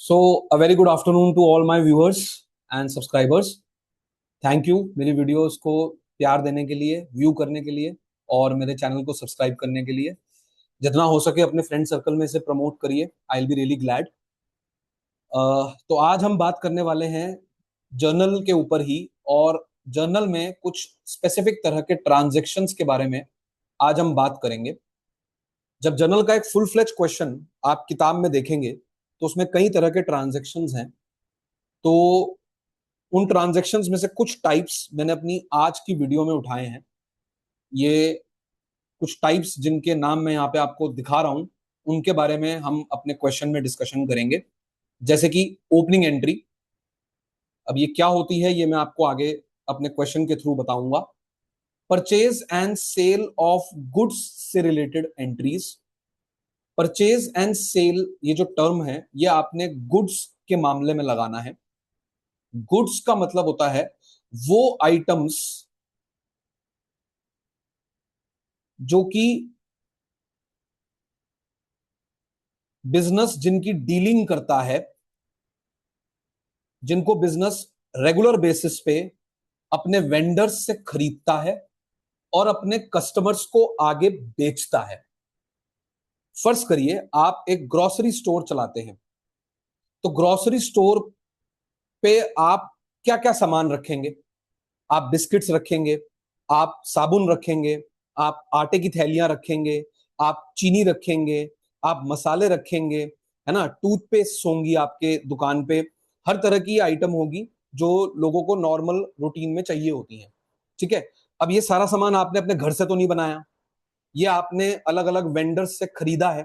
So a very good afternoon to all my viewers and subscribers. Thank you मेरी videos को प्यार देने के लिए, व्यू करने के लिए और मेरे चैनल को सब्सक्राइब करने के लिए। जितना हो सके अपने फ्रेंड सर्कल में इसे प्रमोट करिए। I will be really glad. तो आज हम बात करने वाले हैं जर्नल के ऊपर ही, और जर्नल में कुछ स्पेसिफिक तरह के ट्रांजैक्शंस के बारे में आज हम बात करेंगे। जब जर्नल का एक फुल फ्लेज क्वेश्चन आप किताब में देखेंगे तो उसमें कई तरह के ट्रांजैक्शंस हैं। तो उन ट्रांजैक्शंस में से कुछ टाइप्स मैंने अपनी आज की वीडियो में उठाए हैं। ये कुछ टाइप्स जिनके नाम मैं यहाँ पे आपको दिखा रहा हूं, उनके बारे में हम अपने क्वेश्चन में डिस्कशन करेंगे। जैसे कि ओपनिंग एंट्री। अब ये क्या होती है ये मैं आपको आगे अपने क्वेश्चन के थ्रू बताऊंगा। Purchase and sale of goods से related entries. Purchase and sale ये जो टर्म है ये आपने गुड्स के मामले में लगाना है। गुड्स का मतलब होता है वो आइटम्स जो कि बिजनेस जिनकी डीलिंग करता है, जिनको बिजनेस रेगुलर बेसिस पे अपने वेंडर्स से खरीदता है और अपने कस्टमर्स को आगे बेचता है। फर्ज करिए आप एक ग्रोसरी स्टोर चलाते हैं, तो ग्रोसरी स्टोर पे आप क्या क्या सामान रखेंगे? आप बिस्किट्स रखेंगे, आप साबुन रखेंगे, आप आटे की थैलियां रखेंगे, आप चीनी रखेंगे, आप मसाले रखेंगे, है ना। टूथपेस्ट होंगी आपके दुकान पे। हर तरह की आइटम होगी जो लोगों को नॉर्मल रूटीन में चाहिए होती हैं। ठीक है। अब ये सारा सामान आपने अपने घर से तो नहीं बनाया, ये आपने अलग अलग वेंडर्स से खरीदा है।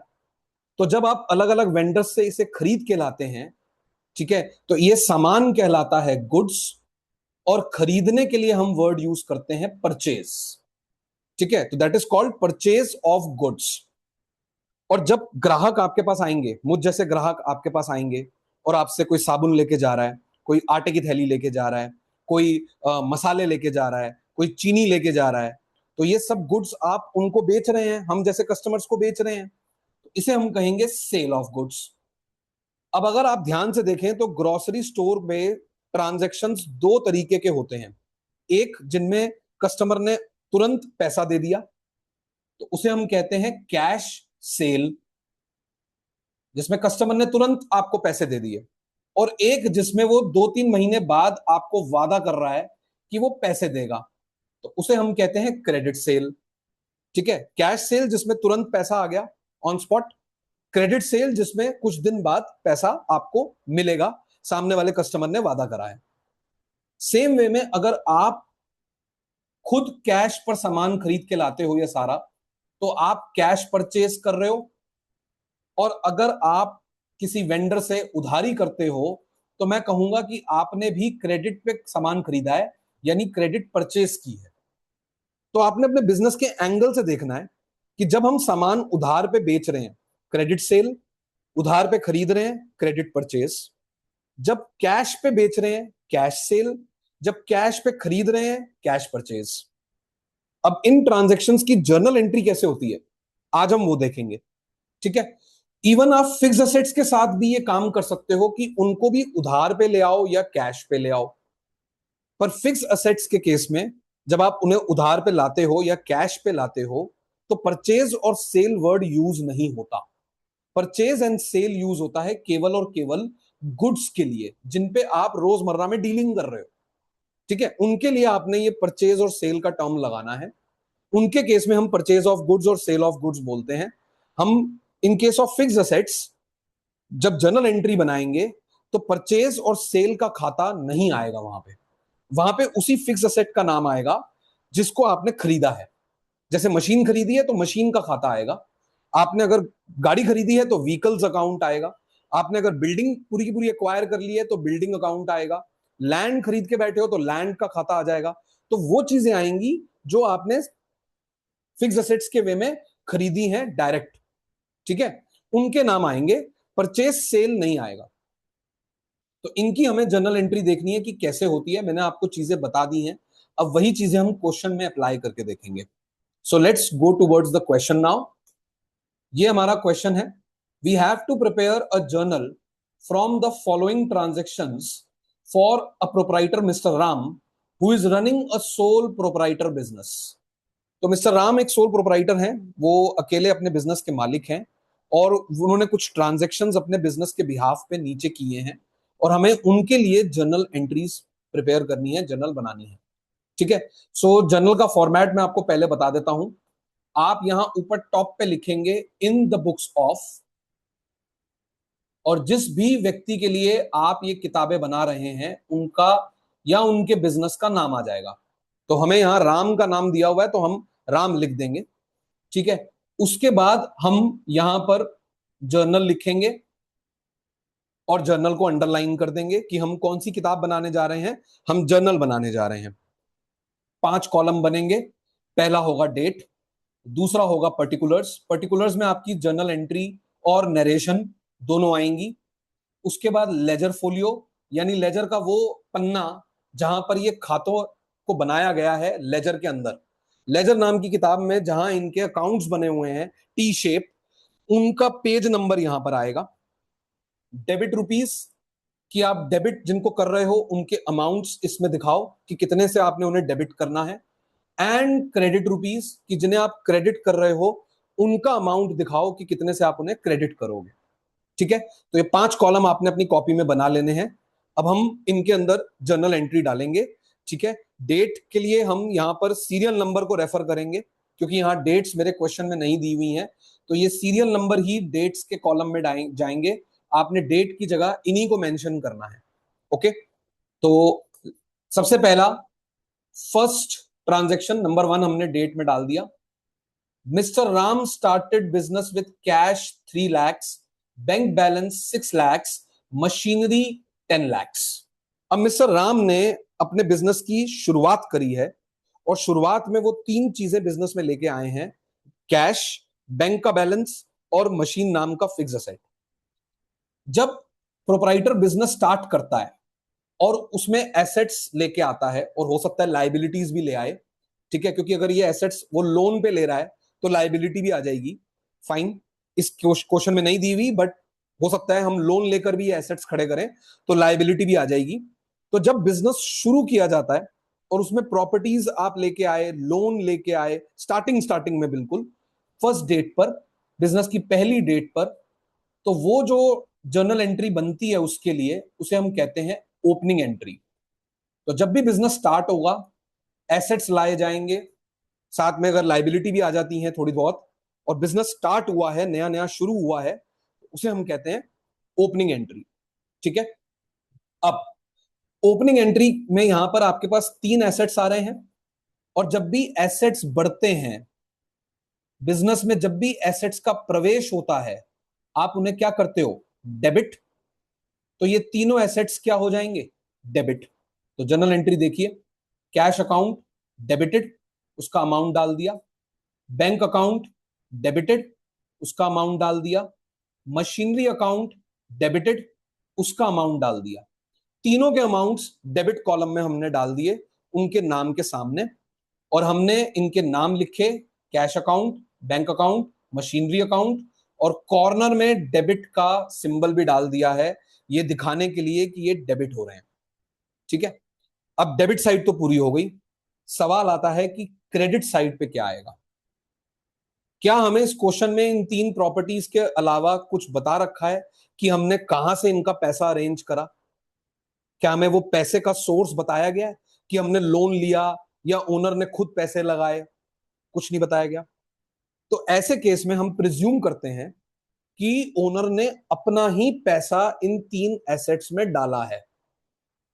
तो जब आप अलग अलग वेंडर्स से इसे खरीद के लाते हैं, ठीक है, तो ये सामान कहलाता है गुड्स। और खरीदने के लिए हम वर्ड यूज करते हैं परचेज। ठीक है, तो that is called purchase of goods. और जब ग्राहक आपके पास आएंगे, मुझ जैसे ग्राहक आपके पास आएंगे और आपसे कोई साबुन लेके जा रहा है, कोई आटे की थैली लेके जा रहा है, कोई मसाले लेके जा रहा है, कोई चीनी लेके जा रहा है, तो ये सब गुड्स आप उनको बेच रहे हैं, हम जैसे कस्टमर्स को बेच रहे हैं। तो इसे हम कहेंगे सेल ऑफ गुड्स। अब अगर आप ध्यान से देखें तो ग्रोसरी स्टोर में ट्रांजैक्शंस दो तरीके के होते हैं। एक जिनमें कस्टमर ने तुरंत पैसा दे दिया, तो उसे हम कहते हैं कैश सेल, जिसमें कस्टमर ने तुरंत आपको पैसे दे दिए। और एक जिसमें वो 2-3 महीने बाद आपको वादा कर रहा है कि वो पैसे देगा, तो उसे हम कहते हैं क्रेडिट सेल। ठीक है, कैश सेल जिसमें तुरंत पैसा आ गया ऑन स्पॉट, क्रेडिट सेल जिसमें कुछ दिन बाद पैसा आपको मिलेगा, सामने वाले कस्टमर ने वादा करा है। सेम वे में अगर आप खुद कैश पर सामान खरीद के लाते हो ये सारा, तो आप कैश परचेज कर रहे हो। और अगर आप किसी वेंडर से उधारी करते हो, तो मैं कहूंगा कि आपने भी क्रेडिट पे सामान खरीदा है, यानी क्रेडिट परचेज की है। तो आपने अपने बिजनेस के एंगल से देखना है कि जब हम सामान उधार पे बेच रहे हैं, क्रेडिट सेल, उधार पे खरीद रहे हैं, क्रेडिट परचेज, जब कैश पे बेच रहे हैं, कैश सेल, जब कैश पे खरीद रहे हैं, कैश परचेज। अब इन ट्रांजैक्शंस की जर्नल एंट्री कैसे होती है, आज हम वो देखेंगे। ठीक है। इवन आप फिक्स असेट्स के साथ भी ये काम कर सकते हो कि उनको भी उधार पे ले आओ या कैश पे ले आओ। पर फिक्स असेट्स के केस में जब आप उन्हें उधार पे लाते हो या कैश पे लाते हो, तो परचेज और सेल वर्ड यूज नहीं होता। परचेज एंड सेल यूज होता है केवल और केवल गुड्स के लिए, जिन पे आप रोजमर्रा में डीलिंग कर रहे हो। ठीक है, उनके लिए आपने ये परचेज और सेल का टर्म लगाना है। उनके केस में हम परचेज ऑफ गुड्स और सेल ऑफ गुड्स बोलते हैं। हम in case of fix assets जब जर्नल एंट्री बनाएंगे, तो परचेज और सेल का खाता नहीं आएगा वहां पे उसी फिक्स असेट का नाम आएगा जिसको आपने खरीदा है। जैसे मशीन खरीदी है तो मशीन का खाता आएगा, आपने अगर गाड़ी खरीदी है तो व्हीकल्स अकाउंट आएगा, आपने अगर बिल्डिंग पूरी की पूरी एक्वायर कर ली है तो बिल्डिंग अकाउंट आएगा, लैंड खरीद के बैठे हो तो लैंड का खाता आ जाएगा। तो वो चीजें आएंगी जो आपने फिक्स असेट्स के वे में खरीदी हैं डायरेक्ट। ठीक है, उनके नाम आएंगे, परचेज सेल नहीं आएगा। तो इनकी हमें जर्नल एंट्री देखनी है कि कैसे होती है। मैंने आपको चीजें बता दी हैं, अब वही चीजें हम क्वेश्चन में अप्लाई करके देखेंगे। So let's go towards the question now. ये हमारा क्वेश्चन है। We have to prepare a journal from the following transactions for a proprietor mister Ram who is running a sole proprietor business. तो mister Ram एक sole proprietor हैं, वो अकेले अपने business के मालिक हैं और उन्होंने कुछ ट्रांजैक्शंस अपने बिजनेस के बिहाफ पे नीचे किए हैं और हमें उनके लिए जर्नल एंट्रीज प्रिपेयर करनी है, जर्नल बनानी है। ठीक है, सो जर्नल का फॉर्मेट मैं आपको पहले बता देता हूं। आप यहां ऊपर टॉप पे लिखेंगे इन द बुक्स ऑफ, और जिस भी व्यक्ति के लिए आप ये किताबें बना रहे हैं उनका या उनके बिजनेस का नाम आ जाएगा। तो हमें यहां राम का नाम दिया हुआ है तो हम राम लिख देंगे। ठीक है, उसके बाद हम यहां पर जर्नल लिखेंगे और जर्नल को अंडरलाइन कर देंगे कि हम कौन सी किताब बनाने जा रहे हैं, हम जर्नल बनाने जा रहे हैं। 5 कॉलम बनेंगे। पहला होगा डेट, दूसरा होगा पर्टिकुलर्स, पर्टिकुलर्स में आपकी जर्नल एंट्री और नरेशन दोनों आएंगी। उसके बाद लेजर फोलियो, यानी लेजर का वो पन्ना जहां पर ये खातों को बनाया गया है लेजर के अंदर। लेजर नाम की किताब में जहां इनके अकाउंट्स बने हुए हैं टी शेप, उनका पेज नंबर यहां पर आएगा। डेबिट रुपीस कि आप डेबिट जिनको कर रहे हो उनके अमाउंट्स इसमें दिखाओ कि कितने से आपने उन्हें डेबिट करना है। एंड क्रेडिट रुपीस कि जिन्हें आप क्रेडिट कर रहे हो उनका अमाउंट दिखाओ कि कितने से आप उन्हें क्रेडिट करोगे। ठीक है, तो ये 5 कॉलम आपने अपनी कॉपी में बना लेने हैं। अब हम इनके अंदर जर्नल एंट्री डालेंगे। ठीक है, डेट के लिए हम यहां पर सीरियल नंबर को रेफर करेंगे क्योंकि यहां डेट्स मेरे क्वेश्चन में नहीं दी हुई हैं, तो ये सीरियल नंबर ही डेट्स के कॉलम में जाएंगे। आपने डेट की जगह इन्हीं को मेंशन करना है। ओके, तो सबसे पहला फर्स्ट ट्रांजैक्शन नंबर 1 हमने डेट में डाल दिया। Mister Ram started business with cash 3 lakhs, bank balance 6 lakhs, machinery 10 lakhs। अब मिस्टर राम ने अपने बिजनेस की शुरुआत करी है और शुरुआत में वो 3 चीजें बिजनेस में लेके आए हैं, कैश, बैंक का बैलेंस और मशीन नाम का फिक्स असेट। जब प्रोप्राइटर बिजनेस स्टार्ट करता है और उसमें एसेट्स लेके आता है और हो सकता है लाइबिलिटीज भी ले आए। ठीक है, क्योंकि अगर ये एसेट्स वो लोन पे ले रहा है तो लाइबिलिटी भी आ जाएगी। फाइन, इस क्वेश्चन में नहीं दी हुई बट हो सकता है हम लोन लेकर भी ये एसेट्स खड़े करें तो लाइबिलिटी भी आ जाएगी। तो जब बिजनेस शुरू किया जाता है और उसमें प्रॉपर्टीज आप लेके आए, लोन लेके आए, स्टार्टिंग में बिल्कुल फर्स्ट डेट पर, बिजनेस की पहली डेट पर, तो वो जो जर्नल एंट्री बनती है उसके लिए उसे हम कहते हैं ओपनिंग एंट्री। तो जब भी बिजनेस स्टार्ट होगा एसेट्स लाए जाएंगे, साथ में अगर लाइबिलिटी भी आ जाती है थोड़ी बहुत, और बिजनेस स्टार्ट हुआ है, नया नया शुरू हुआ है, उसे हम कहते हैं ओपनिंग एंट्री। ठीक है, अब ओपनिंग एंट्री में यहां पर आपके पास 3 एसेट्स आ रहे हैं और जब भी एसेट्स बढ़ते हैं बिजनेस में, जब भी एसेट्स का प्रवेश होता है आप उन्हें क्या करते हो, डेबिट। तो ये तीनों एसेट्स क्या हो जाएंगे, डेबिट। तो जर्नल एंट्री देखिए, कैश अकाउंट डेबिटेड, उसका अमाउंट डाल दिया। बैंक अकाउंट डेबिटेड, उसका अमाउंट डाल दिया। मशीनरी अकाउंट डेबिटेड, उसका अमाउंट डाल दिया। तीनों के अमाउंट्स डेबिट कॉलम में हमने डाल दिए उनके नाम के सामने, और हमने इनके नाम लिखे, cash account, bank account, machinery account, और कॉर्नर में डेबिट का सिंबल भी डाल दिया है ये दिखाने के लिए कि ये डेबिट हो रहे हैं। ठीक है, अब डेबिट साइड तो पूरी हो गई। सवाल आता है कि क्रेडिट साइड पे क्या आएगा। क्या हमें इस क्वेश्चन में इन 3 प्रॉपर्टीज के अलावा कुछ बता रखा है कि हमने कहां से इनका पैसा अरेंज करा? क्या हमें वो पैसे का सोर्स बताया गया है कि हमने लोन लिया या ओनर ने खुद पैसे लगाए? कुछ नहीं बताया गया। तो ऐसे केस में हम प्रिज्यूम करते हैं कि ओनर ने अपना ही पैसा इन 3 एसेट्स में डाला है।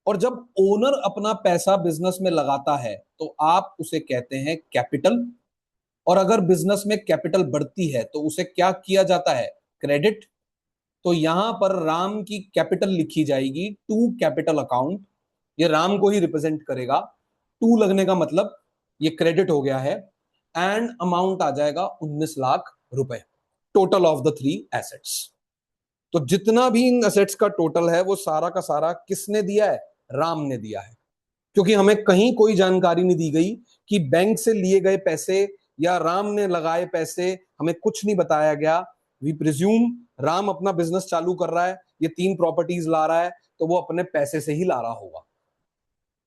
और जब ओनर अपना पैसा बिजनेस में लगाता है तो आप उसे कहते हैं कैपिटल, और अगर बिजनेस में कैपिटल बढ़ती है तो उसे क्या किया जाता है, क्रेडिट। तो यहां पर राम की कैपिटल लिखी जाएगी टू कैपिटल अकाउंट, ये राम को ही रिप्रेजेंट करेगा। टू लगने का मतलब ये क्रेडिट हो गया है, एंड अमाउंट आ जाएगा 19 लाख रुपए, टोटल ऑफ द 3 एसेट्स। तो जितना भी इन एसेट्स का टोटल है वो सारा का सारा किसने दिया है, राम ने दिया है। क्योंकि हमें कहीं कोई जानकारी नहीं दी गई कि बैंक से लिए गए पैसे या राम ने लगाए पैसे, हमें कुछ नहीं बताया गया। वी प्रिज्यूम राम अपना बिजनेस चालू कर रहा है ये 3 प्रॉपर्टीज ला रहा है, तो वो अपने पैसे से ही ला रहा होगा।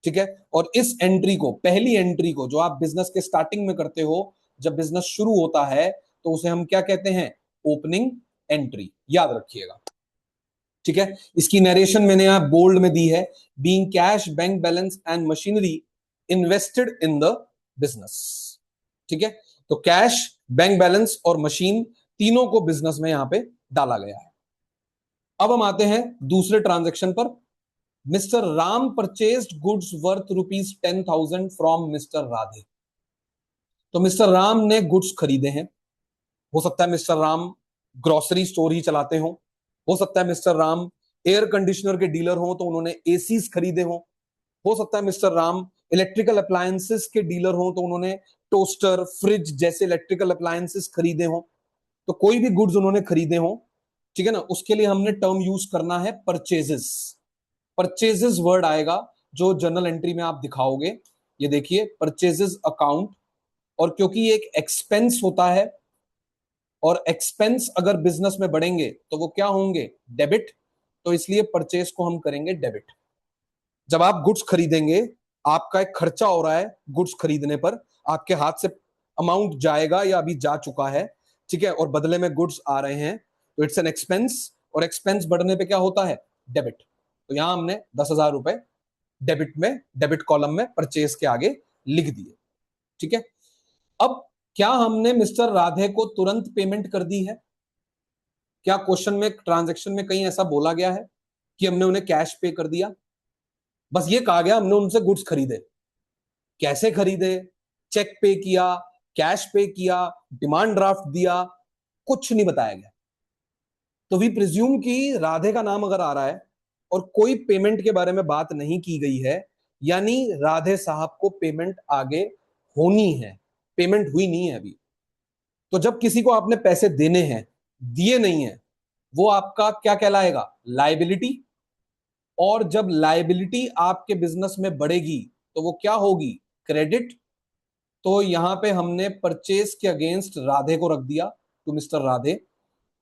ठीक है, और इस एंट्री को, पहली एंट्री को, जो आप बिजनेस के स्टार्टिंग में करते हो, जब बिजनेस शुरू होता है, तो उसे हम क्या कहते हैं? ओपनिंग एंट्री, याद रखिएगा। ठीक है, इसकी नरेशन मैंने यहां बोल्ड में दी है, being cash, bank balance and machinery invested in the business. ठीक है, तो कैश, बैंक बैलेंस और मशीन, तीनों को बिजनेस में यहां पे डाला गया है। अब हम आते हैं दूसरे ट्रांजैक्शन पर। Mister Ram purchased goods worth ₹10,000 from mister Radhe. तो मिस्टर राम ने गुड्स खरीदे हैं। हो सकता है मिस्टर राम ग्रोसरी स्टोर ही चलाते हो सकता है मिस्टर राम एयर कंडीशनर के डीलर हो, तो उन्होंने एसीज खरीदे हो सकता है मिस्टर राम इलेक्ट्रिकल अप्लायंसेस के डीलर हो, तो उन्होंने टोस्टर, फ्रिज जैसे इलेक्ट्रिकल अप्लायंसेस खरीदे हो। तो कोई भी गुड्स उन्होंने खरीदे हो, ठीक है ना, उसके लिए हमने टर्म यूज करना है परचेजेस। परचेजेस वर्ड आएगा जो जर्नल एंट्री में आप दिखाओगे। ये देखिए, परचेजेस अकाउंट, और क्योंकि ये एक एक्सपेंस होता है, और एक्सपेंस अगर बिजनेस में बढ़ेंगे तो वो क्या होंगे? डेबिट। तो इसलिए परचेज को हम करेंगे डेबिट। जब आप गुड्स खरीदेंगे, आपका एक खर्चा हो रहा है गुड्स खरीदने पर, आपके हाथ से अमाउंट जाएगा या अभी जा चुका है, ठीक है, और बदले में गुड्स आ रहे हैं, तो इट्स एन एक्सपेंस, और एक्सपेंस बढ़ने पे क्या होता है? डेबिट। तो यहां हमने 10,000 रुपए डेबिट में, डेबिट कॉलम में परचेज के आगे लिख दिए। ठीक है, अब क्या हमने मिस्टर राधे को तुरंत पेमेंट कर दी है? क्या क्वेश्चन में, ट्रांजैक्शन में कहीं ऐसा बोला गया है कि हमने उन्हें कैश पे कर दिया? बस ये कहा गया हमने उनसे गुड्स खरीदे। कैसे खरीदे? चेक पे किया, कैश पे किया, डिमांड ड्राफ्ट दिया, कुछ नहीं बताया गया। तो वी प्रिज्यूम कि राधे का नाम अगर आ रहा है और कोई पेमेंट के बारे में बात नहीं की गई है, यानी राधे साहब को पेमेंट आगे होनी है, पेमेंट हुई नहीं है अभी। तो जब किसी को आपने पैसे देने हैं, दिए नहीं है, वो आपका क्या कहलाएगा? लायबिलिटी। और जब लायबिलिटी आपके बिजनेस में बढ़ेगी तो वो क्या होगी? क्रेडिट। तो यहां पे हमने परचेज के अगेंस्ट राधे को रख दिया, टू मिस्टर राधे,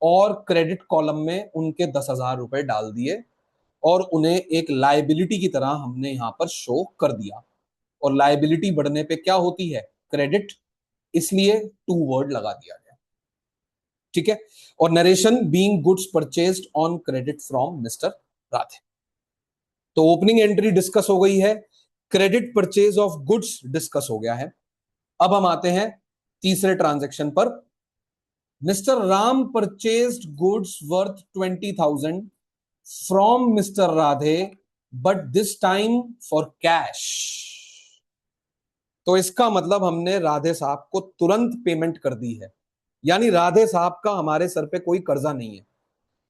और क्रेडिट कॉलम में उनके 10,000 रुपए डाल दिए, और उन्हें एक लायबिलिटी की तरह हमने यहां पर शो कर दिया। और लायबिलिटी बढ़ने पे क्या होती है? क्रेडिट, इसलिए टू वर्ड लगा दिया गया। ठीक है, और narration being goods purchased on credit from mister Radhe. तो ओपनिंग एंट्री डिस्कस हो गई है, credit purchase of goods discuss हो गया है। अब हम आते हैं तीसरे ट्रांजैक्शन पर। Mister Ram purchased goods worth 20,000 from mister Radhe, but this time for cash. तो इसका मतलब हमने राधे साहब को तुरंत पेमेंट कर दी है, यानी राधे साहब का हमारे सर पे कोई कर्जा नहीं है।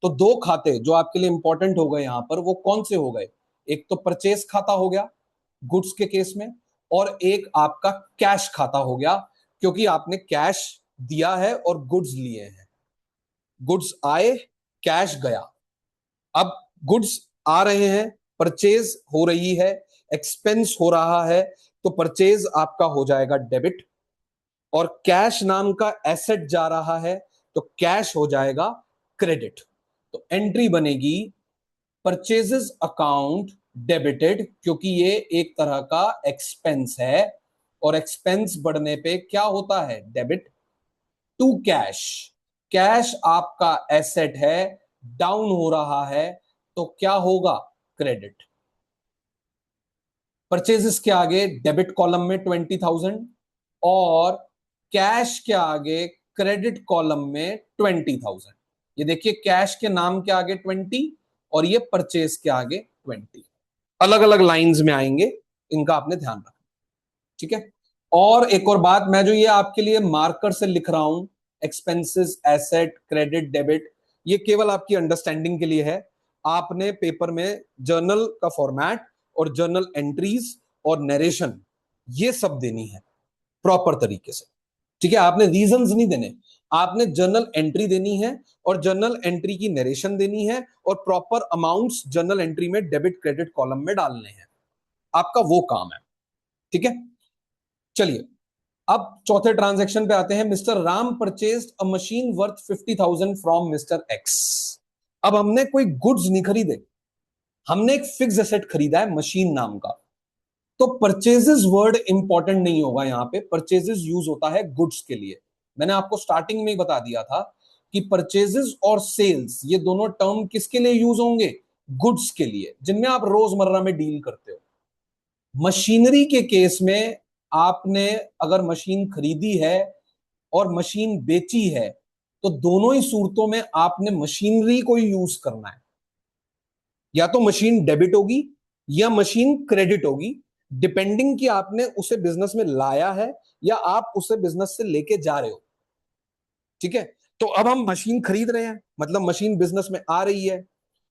तो दो खाते जो आपके लिए इंपॉर्टेंट हो गए यहां पर, वो कौन से हो गए? एक तो परचेस खाता हो गया गुड्स के केस में, और एक आपका कैश खाता हो गया, क्योंकि आपने कैश दिया है और गुड्स लिए हैं। गुड्स आए, कैश गया। अब गुड्स आ रहे हैं, परचेज हो रही है, एक्सपेंस हो रहा है, तो परचेज आपका हो जाएगा डेबिट, और कैश नाम का एसेट जा रहा है, तो कैश हो जाएगा क्रेडिट। तो एंट्री बनेगी परचेजेस अकाउंट डेबिटेड, क्योंकि ये एक तरह का एक्सपेंस है, और एक्सपेंस बढ़ने पे क्या होता है? डेबिट। टू कैश, कैश आपका एसेट है, डाउन हो रहा है, तो क्या होगा? क्रेडिट। परचेजेस के आगे डेबिट कॉलम में 20,000, और कैश के आगे क्रेडिट कॉलम में 20,000। ये देखिए, कैश के नाम के आगे 20 और ये परचेज के आगे 20, अलग अलग लाइंस में आएंगे, इनका आपने ध्यान रखना। ठीक है, और एक और बात, मैं जो ये आपके लिए मार्कर से लिख रहा हूं, एक्सपेंसेस, एसेट, क्रेडिट, डेबिट, ये केवल आपकी अंडरस्टैंडिंग के लिए है। आपने पेपर में जर्नल का फॉर्मेट और जर्नल एंट्रीज और नरेशन ये सब देनी है प्रॉपर तरीके से। ठीक है, आपने रीजंस नहीं देने, आपने जर्नल एंट्री देनी है, और जर्नल एंट्री की नरेशन देनी है, और प्रॉपर अमाउंट्स जर्नल एंट्री में डेबिट क्रेडिट कॉलम में डालने हैं। आपका वो काम है। ठीक है, चलिए अब चौथे ट्रांजैक्शन पे आते हैं। Mister Ram purchased a machine worth 50,000 from mister x. अब हमने कोई गुड्स नहीं खरीदे, हमने एक फिक्स एसेट खरीदा है मशीन नाम का। तो परचेजेस वर्ड इंपॉर्टेंट नहीं होगा यहां पे, परचेजेस यूज होता है गुड्स के लिए। मैंने आपको स्टार्टिंग में ही बता दिया था कि परचेजेस और सेल्स ये दोनों टर्म किसके लिए यूज होंगे? गुड्स के लिए, जिनमें आप रोजमर्रा में डील करते हो। मशीनरी के केस में आपने अगर मशीन खरीदी है और मशीन बेची है, तो दोनों ही सूरतों में आपने मशीनरी को ही यूज करना है। या तो मशीन डेबिट होगी या मशीन क्रेडिट होगी, डिपेंडिंग कि आपने उसे बिजनेस में लाया है या आप उसे बिजनेस से लेके जा रहे हो। ठीक है, तो अब हम मशीन खरीद रहे हैं, मतलब मशीन बिजनेस में आ रही है।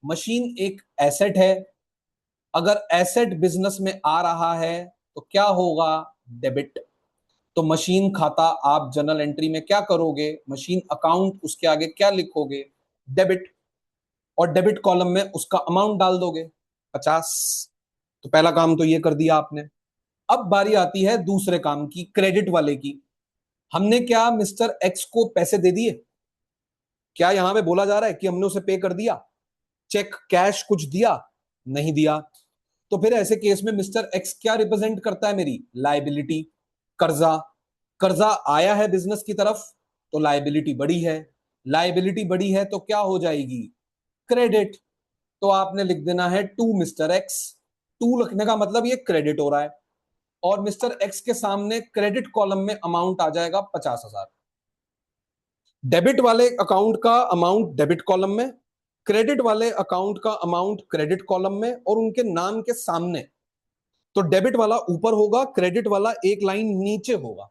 मशीन एक एसेट है, अगर एसेट बिजनेस में आ रहा है तो क्या होगा? डेबिट। तो मशीन खाता आप जर्नल एंट्री में क्या करोगे? मशीन अकाउंट, उसके आगे क्या लिखोगे? डेबिट। और डेबिट कॉलम में उसका अमाउंट डाल दोगे 50। तो पहला काम तो ये कर दिया आपने। अब बारी आती है दूसरे काम की, क्रेडिट वाले की। हमने क्या मिस्टर एक्स को पैसे दे दिए? क्या यहां पे बोला जा रहा है कि हमने उसे पे कर दिया? चेक, कैश कुछ दिया? नहीं दिया। तो फिर ऐसे केस में मिस्टर एक्स क्या रिप्रेजेंट करता है? मेरी लायबिलिटी, कर्जा। कर्जा आया है बिजनेस की तरफ, तो लायबिलिटी बड़ी है। लायबिलिटी बड़ी है तो क्या हो जाएगी? क्रेडिट। तो आपने लिख देना है टू मिस्टर एक्स। टू लिखने का मतलब ये क्रेडिट हो रहा है, और मिस्टर एक्स के सामने क्रेडिट कॉलम में अमाउंट आ जाएगा 50,000। डेबिट वाले अकाउंट का अमाउंट डेबिट कॉलम में, क्रेडिट वाले अकाउंट का अमाउंट क्रेडिट कॉलम में, और उनके नाम के सामने। तो डेबिट वाला ऊपर होगा, क्रेडिट वाला एक लाइन नीचे होगा।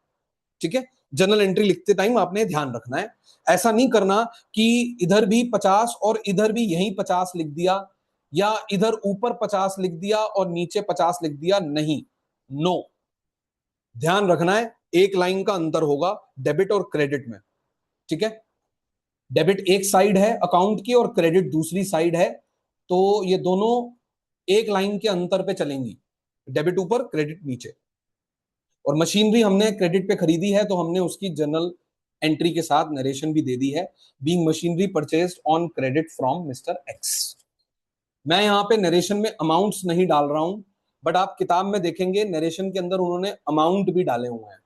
ठीक है, जर्नल एंट्री लिखते टाइम आपने ध्यान रखना है। ऐसा नहीं करना कि इधर भी 50 और इधर भी यही 50 लिख दिया, या इधर ऊपर 50 लिख दिया और नीचे 50 लिख दिया। नहीं, नो। ध्यान रखना है, एक लाइन का अंतर होगा डेबिट और क्रेडिट में। ठीक है, डेबिट एक साइड है अकाउंट की और क्रेडिट दूसरी साइड है, तो ये दोनों एक लाइन के अंतर पे चलेंगी, डेबिट ऊपर क्रेडिट नीचे। और मशीनरी हमने क्रेडिट पे खरीदी है, तो हमने उसकी जर्नल एंट्री के साथ नरेशन भी दे दी है, being machinery purchased on credit from mister x. मैं यहाँ पे नरेशन में अमाउंट्स नहीं डाल रहा हूं, बट आप किताब में देखेंगे नरेशन के अंदर उन्होंने अमाउंट भी डाले हुए हैं।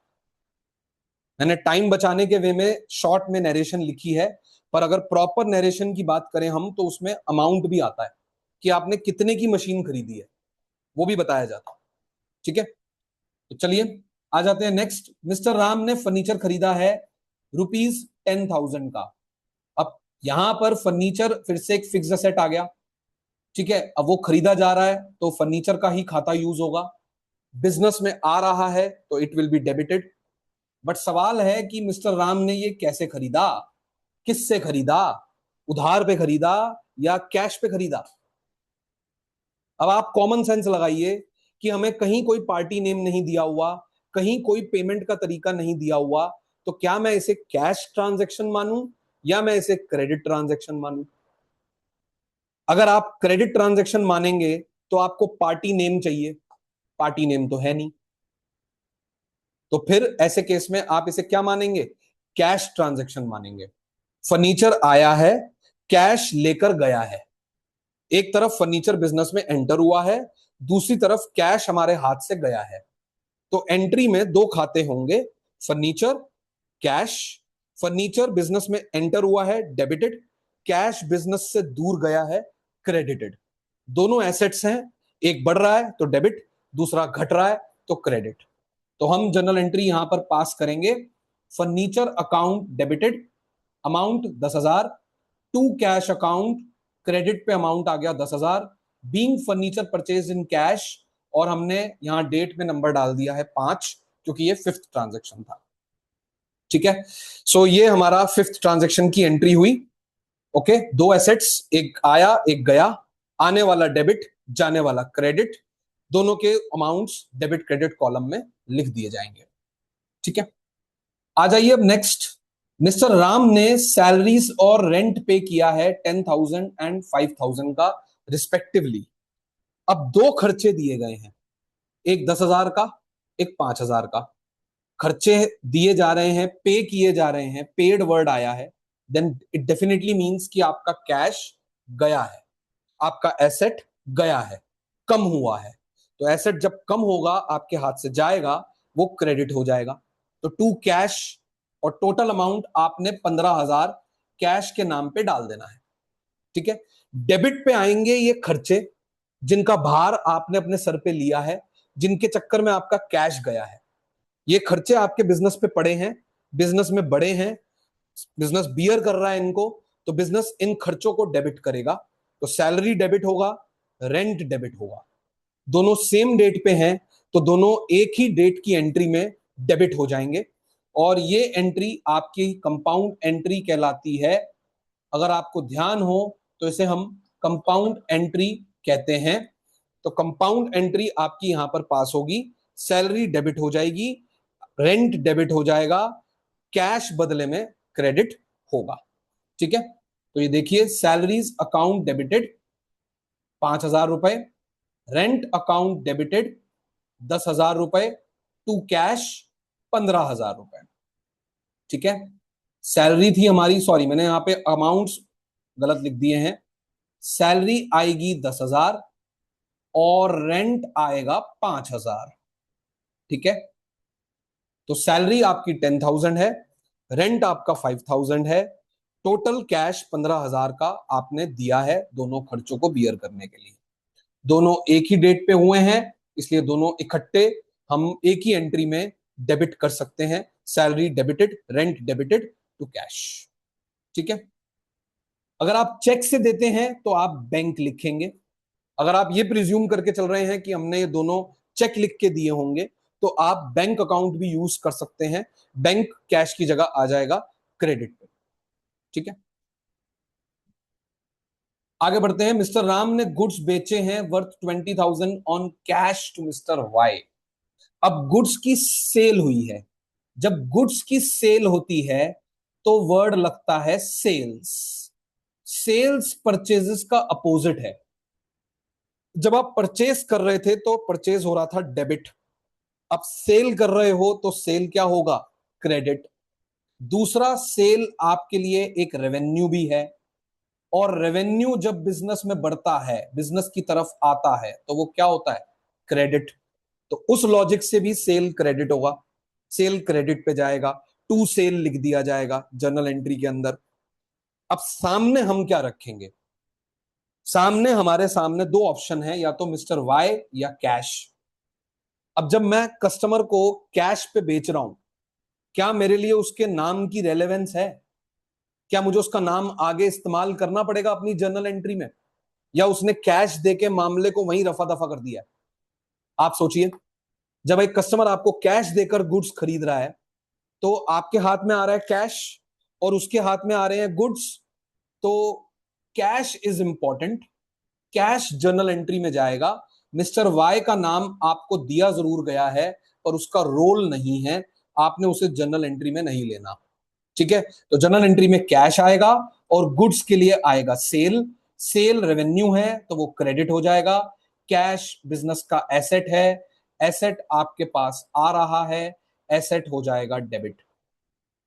मैंने टाइम बचाने के वे में शॉर्ट में नरेशन लिखी है, पर अगर प्रॉपर नरेशन की बात करें हम, तो उसमें अमाउंट भी आता है कि आपने कितने की मशीन खरीदी है, वो भी बताया जाता है। ठीक है, तो चलिए आ जाते हैं नेक्स्ट। मिस्टर राम ने फर्नीचर खरीदा है ₹10,000 का। अब यहां पर फर्नीचर फिर से एक फिक्स एसेट आ गया। ठीक है, अब वो खरीदा जा रहा है तो फर्नीचर का ही खाता यूज होगा। बिजनेस में आ रहा है तो it will be debited. But सवाल है कि मिस्टर राम ने ये कैसे खरीदा, किससे खरीदा? उधार पे खरीदा या कैश पे खरीदा? अब आप कॉमन सेंस लगाइए कि हमें कहीं कोई पार्टी नेम नहीं दिया हुआ, कहीं कोई पेमेंट का तरीका नहीं दिया हुआ, तो क्या मैं इसे कैश ट्रांजैक्शन मानूं या मैं इसे क्रेडिट ट्रांजैक्शन मानूं? अगर आप क्रेडिट ट्रांजैक्शन मानेंगे तो आपको पार्टी नेम चाहिए, पार्टी नेम तो है नहीं, तो फिर ऐसे केस में आप इसे क्या मानेंगे? कैश ट्रांजैक्शन मानेंगे। फर्नीचर आया है, कैश लेकर गया है। एक तरफ फर्नीचर बिजनेस में एंटर हुआ है, दूसरी तरफ कैश हमारे हाथ से गया है। तो एंट्री में दो खाते होंगे, फर्नीचर, कैश। फर्नीचर बिजनेस में एंटर हुआ है, डेबिटेड। कैश बिजनेस से दूर गया है, क्रेडिटेड। दोनों एसेट्स हैं, एक बढ़ रहा है तो डेबिट, दूसरा घट रहा है तो क्रेडिट। तो हम जनरल एंट्री यहां पर पास करेंगे, furniture account debited, amount 10,000। To cash account, credit पे अमाउंट आ गया 10,000। Being furniture purchase in cash, और हमने यहां डेट में नंबर डाल दिया है 5, क्योंकि ये फिफ्थ ट्रांजेक्शन था। ठीक है, सो ये हमारा फिफ्थ ट्रांजेक्शन की एंट्री हुई। ओके, दो एसेट्स, एक आया एक गया, आने वाला डेबिट, जाने वाला क्रेडिट, दोनों के अमाउंट्स डेबिट क्रेडिट कॉलम में लिख दिए जाएंगे। ठीक है, आ जाइए अब नेक्स्ट। मिस्टर राम ने सैलरीज और रेंट पे किया है 10,000 एंड 5,000 का रिस्पेक्टिवली। अब दो खर्चे दिए गए हैं, एक 10,000 का, एक 5,000 का। खर्चे दिए जा रहे हैं, पे किए जा रहे हैं, पेड वर्ड आया है, देन इट डेफिनेटली मीन्स कि आपका कैश गया है, आपका एसेट गया है, कम हुआ है। तो एसेट जब कम होगा आपके हाथ से जाएगा, वो क्रेडिट हो जाएगा। तो टू कैश, और टोटल अमाउंट आपने 15,000 कैश के नाम पे डाल देना है। ठीक है। डेबिट पे आएंगे ये खर्चे जिनका भार आपने अपने सर पे लिया है, जिनके चक्कर में आपका कैश गया है। ये खर्चे आपके बिजनेस पे पड़े हैं, बिजनेस में बड़े हैं, बिजनेस बियर कर रहा है इनको, तो बिजनेस इन खर्चों को डेबिट करेगा। तो सैलरी डेबिट होगा, रेंट डेबिट होगा। दोनों सेम डेट पे हैं, तो दोनों एक ही डेट की एंट्री में डेबिट हो जाएंगे, और ये एंट्री आपकी कंपाउंड एंट्री कहलाती है। अगर आपको ध्यान हो तो इसे हम कंपाउंड एंट्री कहते हैं। तो कंपाउंड एंट्री आपकी यहां पर पास होगी, सैलरी डेबिट हो जाएगी, रेंट डेबिट हो जाएगा, कैश बदले में क्रेडिट होगा। ठीक है। तो ये देखिए, सैलरीज अकाउंट डेबिटेड 5,000 रुपए, रेंट अकाउंट डेबिटेड 10,000 रुपए, टू कैश 15,000 रुपए। ठीक है। सैलरी थी हमारी, सॉरी मैंने यहां पे अमाउंट्स गलत लिख दिए हैं। सैलरी आएगी 10,000 और रेंट आएगा 5,000। ठीक है। तो सैलरी आपकी 10,000 है, रेंट आपका 5,000 है, टोटल कैश 15,000 का आपने दिया है दोनों खर्चों को बियर करने के लिए। दोनों एक ही डेट पे हुए हैं, इसलिए दोनों इकट्ठे हम एक ही एंट्री में डेबिट कर सकते हैं। Salary debited, rent debited to cash. ठीक है। अगर आप चेक से देते हैं तो आप बैंक लिखेंगे। अगर आप ये प्रिज्यूम करके चल रहे हैं कि हमने ये दोनों चेक लिख के दिए होंगे, तो आप बैंक अकाउंट भी यूज कर सकते हैं। बैंक कैश की जगह आ जाएगा क्रेडिट पे। ठीक है। आगे बढ़ते हैं। मिस्टर राम ने गुड्स बेचे हैं worth 20,000 on cash to mister Y. अब गुड्स की सेल हुई है। जब गुड्स की सेल होती है तो वर्ड लगता है सेल्स। सेल्स परचेजेस का अपोजिट है। जब आप परचेज कर रहे थे तो परचेज हो रहा था डेबिट, अब सेल कर रहे हो तो सेल क्या होगा? क्रेडिट। दूसरा, सेल आपके लिए एक रेवेन्यू भी है, और रेवेन्यू जब बिजनेस में बढ़ता है, बिजनेस की तरफ आता है, तो वो क्या होता है? क्रेडिट। तो उस लॉजिक से भी सेल क्रेडिट होगा, सेल क्रेडिट पे जाएगा, टू सेल लिख दिया जाएगा जर्नल एंट्री के अंदर। अब सामने हम क्या रखेंगे? सामने हमारे सामने दो ऑप्शन है, या तो मिस्टर वाई या कैश। अब जब मैं कस्टमर को कैश पे बेच रहा हूं, क्या मेरे लिए उसके नाम की रेलेवेंस है? क्या मुझे उसका नाम आगे इस्तेमाल करना पड़ेगा अपनी जर्नल एंट्री में, या उसने कैश देके मामले को वहीं रफा दफा कर दिया है? आप सोचिए, जब एक कस्टमर आपको कैश देकर गुड्स खरीद रहा है, तो आपके हाथ में आ रहा है कैश और उसके हाथ में आ रहे हैं गुड्स, तो cash is important. Cash journal entry में जाएगा। मिस्टर वाई का नाम आपको दिया जरूर गया है, पर उसका रोल नहीं है, आपने उसे जर्नल एंट्री में नहीं लेना। ठीक है। तो जर्नल एंट्री में कैश आएगा और गुड्स के लिए आएगा सेल। सेल रेवेन्यू है तो वो क्रेडिट हो जाएगा। कैश बिजनेस का एसेट है, एसेट आपके पास आ रहा है, एसेट हो जाएगा डेबिट।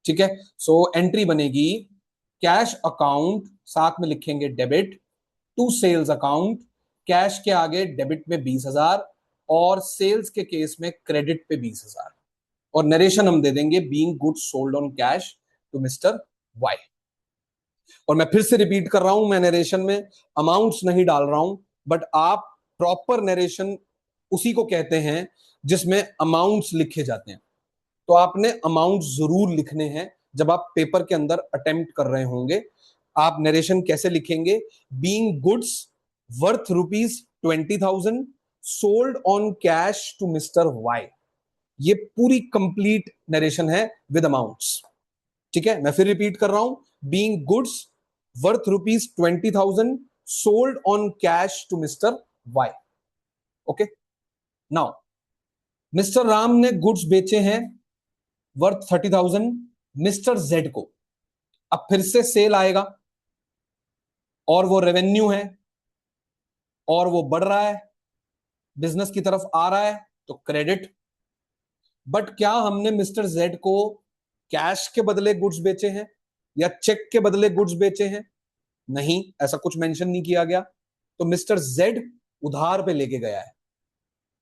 ठीक है। सो एंट्री बनेगी कैश अकाउंट, साथ में लिखेंगे debit, to sales account, cash के आगे डेबिट में 20,000 और सेल्स के केस में क्रेडिट पे 20,000, और नरेशन हम दे देंगे being goods sold on cash to mister Y. और मैं फिर से रिपीट कर रहा हूं, मैं नरेशन में अमाउंट्स नहीं डाल रहा हूं, बट आप प्रॉपर नरेशन उसी को कहते हैं जिसमें अमाउंट्स लिखे जाते हैं। तो आपने अमाउंट जरूर लिखने हैं जब आप पेपर के अंदर अटेम्प्ट कर रहे होंगे। आप नरेशन कैसे लिखेंगे? Being goods worth ₹20,000 sold on cash to mister Y. ये पूरी कंप्लीट नरेशन है विद अमाउंट्स। ठीक है। मैं फिर रिपीट कर रहा हूं, being goods worth ₹20,000 sold on cash to mister Y. Okay. Now mister Ram ने गुड्स बेचे हैं वर्थ 30,000 मिस्टर जेड को। अब फिर से सेल आएगा और वो रेवेन्यू है और वो बढ़ रहा है, बिजनेस की तरफ आ रहा है, तो क्रेडिट। बट क्या हमने मिस्टर जेड को कैश के बदले गुड्स बेचे हैं या चेक के बदले गुड्स बेचे हैं? नहीं, ऐसा कुछ मेंशन नहीं किया गया। तो मिस्टर जेड उधार पे लेके गया है।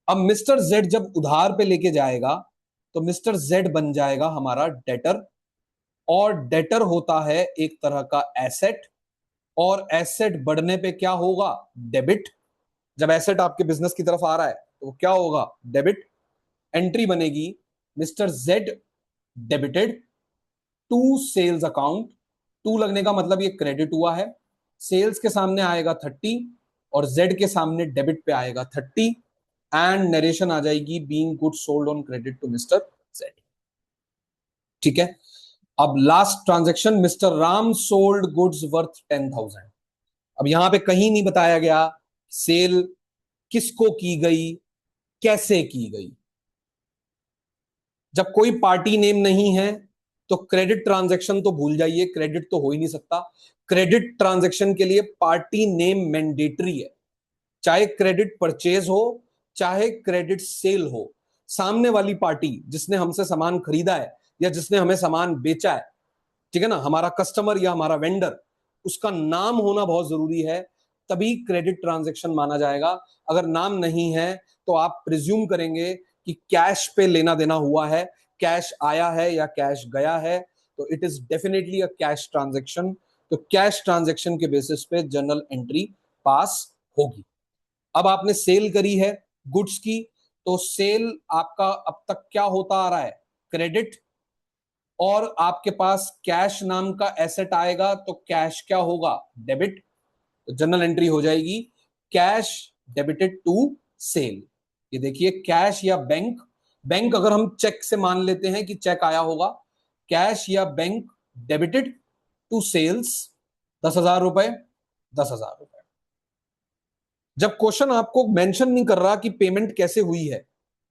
अब मिस्टर जेड जब उधार पे लेके जाएगा तो मिस्टर जेड बन जाएगा हमारा डेटर, और डेटर होता है एक तरह का एसेट, और एसेट बढ़ने पे क्या होगा, डेबिट। जब एसेट आपके बिजनेस की तरफ आ रहा है तो क्या होगा, डेबिट। एंट्री बनेगी mister Z debited to sales account. To लगने का मतलब ये क्रेडिट हुआ है, सेल्स के सामने आएगा 30 और जेड के सामने डेबिट पे आएगा 30, एंड नरेशन आ जाएगी being good sold on credit to mister Z. ठीक है। अब last transaction, mister Ram sold goods worth 10,000। अब यहां पे कहीं नहीं बताया गया सेल किसको की गई, कैसे की गई। जब कोई पार्टी नेम नहीं है तो क्रेडिट ट्रांजैक्शन तो भूल जाइए, क्रेडिट तो हो ही नहीं सकता। क्रेडिट ट्रांजैक्शन के लिए पार्टी नेम मैंडेटरी है, चाहे क्रेडिट परचेज हो चाहे क्रेडिट सेल हो। सामने वाली पार्टी जिसने हमसे सामान खरीदा है या जिसने हमें सामान बेचा है, ठीक है ना, हमारा कस्टमर या हमारा वेंडर, उसका नाम होना बहुत जरूरी है, तभी क्रेडिट ट्रांजैक्शन माना जाएगा। अगर नाम नहीं है तो आप प्रिज्यूम करेंगे कि कैश पे लेना देना हुआ है, कैश आया है या कैश गया है, तो it is definitely a cash transaction. तो कैश ट्रांजैक्शन के बेसिस पे जर्नल एंट्री पास होगी। अब आपने सेल करी है गुड्स की, तो सेल आपका अब तक क्या होता आ रहा है, क्रेडिट, और आपके पास कैश नाम का एसेट आएगा तो कैश क्या होगा, डेबिट। तो जनरल एंट्री हो जाएगी कैश डेबिटेड टू सेल। ये देखिए कैश या बैंक, बैंक अगर हम चेक से मान लेते हैं कि चेक आया होगा, कैश या बैंक डेबिटेड टू सेल्स 10,000 रुपए, 10,000 रुपए। जब क्वेश्चन आपको मेंशन नहीं कर रहा कि पेमेंट कैसे हुई है,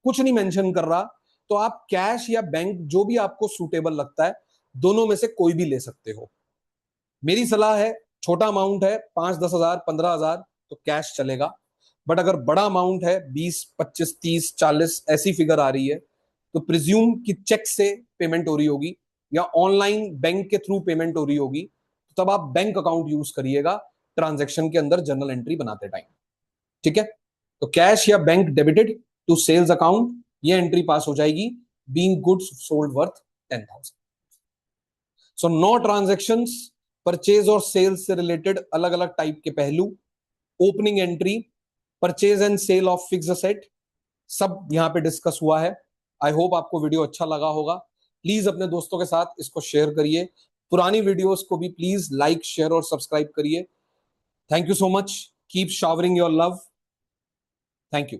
कुछ नहीं मेंशन कर रहा, तो आप कैश या बैंक जो भी आपको सूटेबल लगता है दोनों में से कोई भी ले सकते हो। मेरी सलाह है, छोटा अमाउंट है 5-10 हजार 15 हजार तो कैश चलेगा, बट अगर बड़ा अमाउंट है 20-25-30-40 ऐसी फिगर आ रही है तो प्रिज्यूम कि चेक से पेमेंट हो रही होगी या ऑनलाइन बैंक के थ्रू पेमेंट हो रही होगी, तो तब आप बैंक अकाउंट यूज करिएगा ट्रांजेक्शन के अंदर जर्नल एंट्री बनाते टाइम। ठीक है। तो कैश या bank debited to sales account, ये एंट्री पास हो जाएगी being goods sold worth 10,000। So 9 transactions, purchase और सेल्स से रिलेटेड अलग अलग टाइप के पहलू, opening entry, purchase and sale of fix asset, सब यहां पे डिस्कस हुआ है। आई होप आपको वीडियो अच्छा लगा होगा। प्लीज अपने दोस्तों के साथ इसको शेयर करिए, पुरानी वीडियोस को भी प्लीज लाइक शेयर और सब्सक्राइब करिए। Thank you so much, keep showering your love. Thank you.